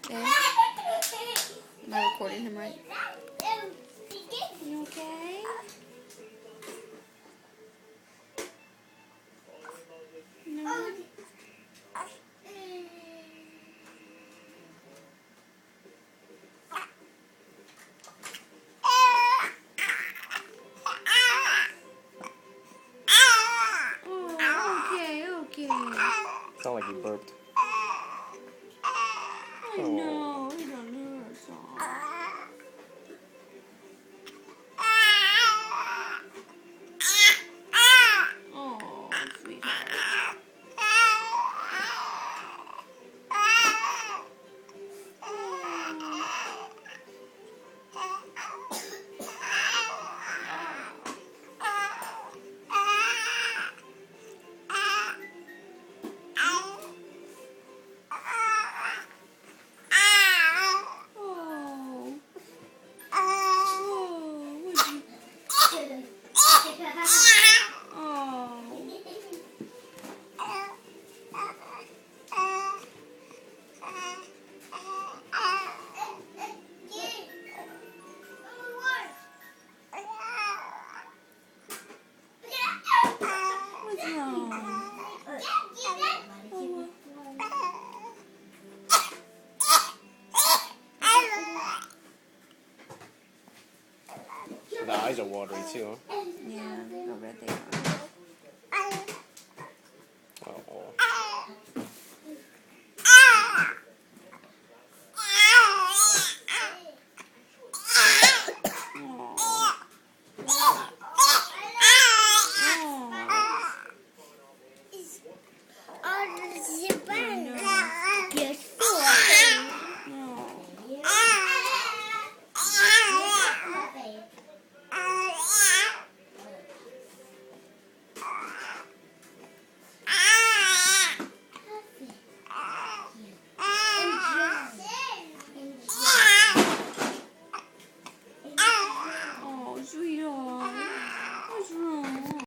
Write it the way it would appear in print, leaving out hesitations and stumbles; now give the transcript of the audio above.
Okay. Am I recording him right? You okay? No. Oh, okay, okay. Sound like you burped. I know, he don't hurt so. Oh, sweetheart. The eyes are watery too, huh? Yeah.